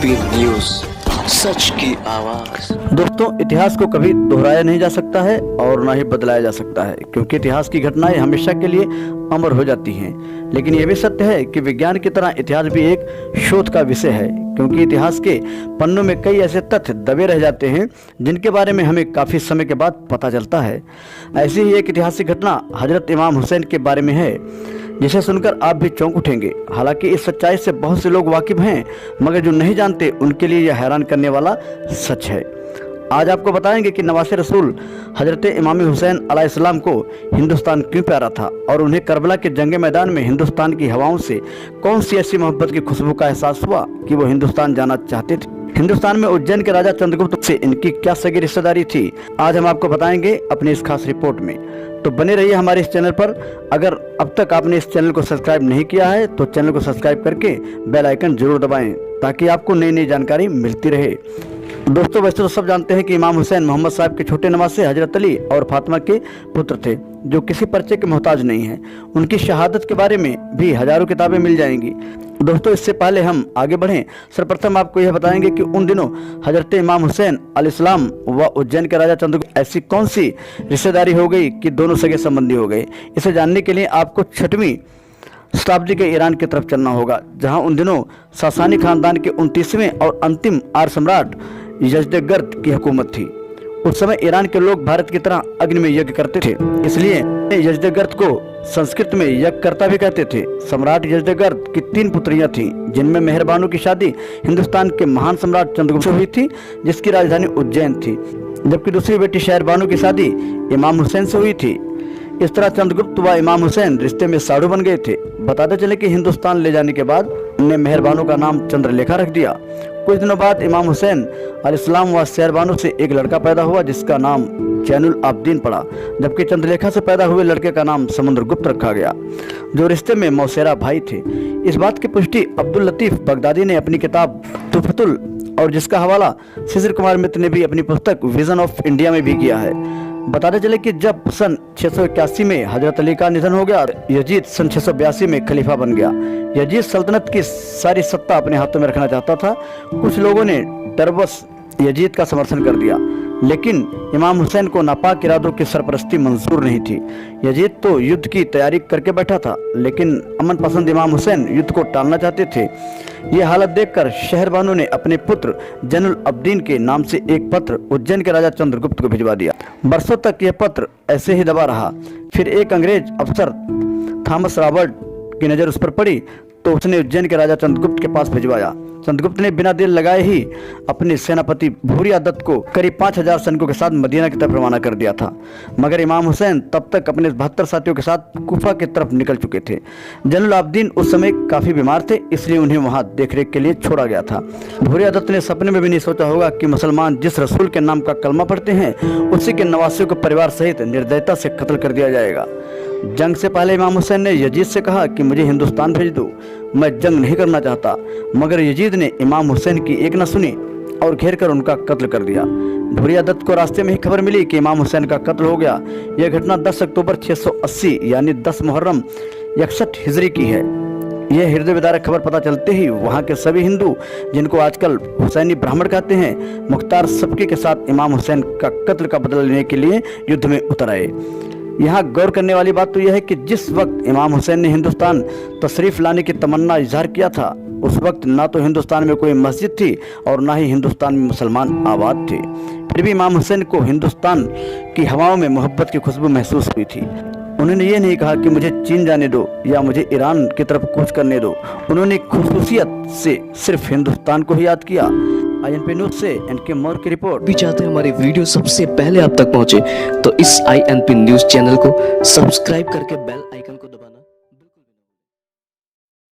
INP news, सच की आवाज। दोस्तों, इतिहास को कभी दोहराया नहीं जा सकता है और ना ही बदलाया जा सकता है, क्योंकि इतिहास की घटनाएं हमेशा के लिए अमर हो जाती हैं। लेकिन यह भी सत्य है कि विज्ञान की तरह इतिहास भी एक शोध का विषय है, क्योंकि इतिहास के पन्नों में कई ऐसे तथ्य दबे रह जाते हैं जिनके बारे में हमें काफ़ी समय के बाद पता चलता है। ऐसी ही एक ऐतिहासिक घटना हजरत इमाम हुसैन के बारे में है, जिसे सुनकर आप भी चौंक उठेंगे। हालांकि इस सच्चाई से बहुत से लोग वाकिफ हैं, मगर जो नहीं जानते उनके लिए यह हैरान करने वाला सच है। आज आपको बताएंगे कि नवासे रसूल हजरत इमाम हुसैन अलैहिस्सलाम को हिंदुस्तान क्यों प्यारा था और उन्हें करबला के जंग मैदान में हिंदुस्तान की हवाओं से कौन सी ऐसी मोहब्बत की खुशबू का एहसास हुआ कि वो हिंदुस्तान जाना चाहते थे। हिंदुस्तान में उज्जैन के राजा चंद्रगुप्त से इनकी क्या सगी रिश्तेदारी थी, आज हम आपको बताएंगे अपनी इस खास रिपोर्ट में। तो बने रहिए हमारे इस चैनल पर। अगर अब तक आपने इस चैनल को सब्सक्राइब नहीं किया है तो चैनल को सब्सक्राइब करके बेल आइकन जरूर दबाएं, ताकि आपको नई नई जानकारी मिलती रहे। दोस्तों, वैसे तो सब जानते हैं कि इमाम हुसैन मोहम्मद साहब के छोटे नवासे हजरत अली और फातिमा के पुत्र थे, जो किसी परिचय के मोहताज नहीं हैं। उनकी शहादत के बारे में भी हजारों किताबें मिल जाएंगी। दोस्तों, इससे पहले हम आगे बढ़ें, सर्वप्रथम आपको यह बताएंगे कि उन दिनों हजरत इमाम हुसैन अलैहिस्सलाम व उज्जैन के राजा चंद्रगुप्त ऐसी कौन सी रिश्तेदारी हो गई कि दोनों सगे संबंधी हो गए। इसे जानने के लिए आपको 6वीं शताब्दी के ईरान की तरफ चलना होगा, जहां उन दिनों सासानी खानदान के 29वें और अंतिम आर्य सम्राट यजदगर्द की हुकूमत थी। उस समय ईरान के लोग भारत की तरह अग्नि में यज्ञ करते थे, इसलिए यजदगर्द को संस्कृत में यज्ञकर्ता भी कहते थे। सम्राट यजदगर्द की 3 पुत्रियां थीं, जिनमें मेहरबानू की शादी हिंदुस्तान के महान सम्राट चंद्रगुप्त से हुई थी, जिसकी राजधानी उज्जैन थी, जबकि दूसरी बेटी शहरबानू की शादी इमाम हुसैन से हुई थी। इस तरह चंद्रगुप्त व इमाम हुसैन रिश्ते में साधु बन गए थे। बताते चले कि हिंदुस्तान ले जाने के बाद उन्हें मेहरबानू का नाम चंद्रलेखा रख दिया। कुछ दिनों बाद इमाम हुसैन अलैहिस्सलाम व शहरबानू से एक लड़का पैदा हुआ, जिसका नाम जैनुल आबदीन पड़ा, जबकि चंद्रलेखा से पैदा हुए लड़के का नाम समुद्रगुप्त रखा गया, जो रिश्ते में मौसेरा भाई थे। इस बात की पुष्टि अब्दुल लतीफ बगदादी ने अपनी किताब तुहफतुल, और जिसका हवाला शिशिर कुमार मित्र ने भी अपनी पुस्तक विजन ऑफ इंडिया में भी किया है। बताते चले कि जब सन 681 में हजरत अली का निधन हो गया, यजीद सन 682 में खलीफा बन गया। यजीद सल्तनत की सारी सत्ता अपने हाथों में रखना चाहता था। कुछ लोगों ने डरवश यजीद का समर्थन कर दिया, लेकिन इमाम हुसैन को नापाक इरादों की सरपरस्ती मंजूर नहीं थी। यजीद तो युद्ध की तैयारी करके बैठा था, लेकिन अमन पसंद इमाम हुसैन युद्ध को टालना चाहते थे। यह हालत देखकर शहरबानू ने अपने पुत्र जैनुल आबदीन के नाम से एक पत्र उज्जैन के राजा चंद्रगुप्त को भिजवा दिया। बरसों तक यह पत्र ऐसे ही दबा रहा। फिर एक अंग्रेज अफसर थॉमस रॉबर्ट की नज़र उस पर पड़ी, तो उसने उज्जैन के राजा चंद्रगुप्त के पास भिजवाया। चंद्रगुप्त ने बिना देर लगाए ही अपने सेनापति भूरिया दत्त को करीब 5000 सैनिकों के साथ मदीना की तरफ रवाना कर दिया था, मगर इमाम हुसैन तब तक अपने 72 साथियों के साथ कुफा की तरफ निकल चुके थे। जैनुल आबदीन उस समय काफ़ी बीमार थे, इसलिए उन्हें वहां देखरेख के लिए छोड़ा गया था। भूरिया दत्त ने सपने में भी नहीं सोचा होगा कि मुसलमान जिस रसूल के नाम का कलमा पढ़ते हैं, उसी के नवासियों को परिवार सहित निर्दयता से कत्ल कर दिया जाएगा। जंग से पहले इमाम हुसैन ने यजीद से कहा कि मुझे हिंदुस्तान भेज दो, मैं जंग नहीं करना चाहता, मगर यजीद ने इमाम हुसैन की एक न सुनी और घेर कर उनका कत्ल कर दिया। भूरिया दत्त को रास्ते में ही खबर मिली कि इमाम हुसैन का कत्ल हो गया। यह घटना 10 अक्टूबर 680 यानी 10 मुहर्रम 61 हिजरी की है। यह हृदय विदारक खबर पता चलते ही वहाँ के सभी हिंदू, जिनको आजकल हुसैनी ब्राह्मण कहते हैं, मुख्तार सबकी के साथ इमाम हुसैन का कत्ल का बदला लेने के लिए युद्ध में उतर आए। यहाँ गौर करने वाली बात तो यह है कि जिस वक्त इमाम हुसैन ने हिंदुस्तान तशरीफ लाने की तमन्ना इजहार किया था, उस वक्त ना तो हिंदुस्तान में कोई मस्जिद थी और ना ही हिंदुस्तान में मुसलमान आबाद थे। फिर भी इमाम हुसैन को हिंदुस्तान की हवाओं में मोहब्बत की खुशबू महसूस हुई थी। उन्होंने ये नहीं कहा कि मुझे चीन जाने दो या मुझे ईरान की तरफ कूच करने दो। उन्होंने खुसूसियत से सिर्फ हिंदुस्तान को ही याद किया। INP न्यूज से NK मौर्य की रिपोर्ट। भी चाहते हैं हमारी वीडियो सबसे पहले आप तक पहुंचे, तो इस INP न्यूज चैनल को सब्सक्राइब करके बेल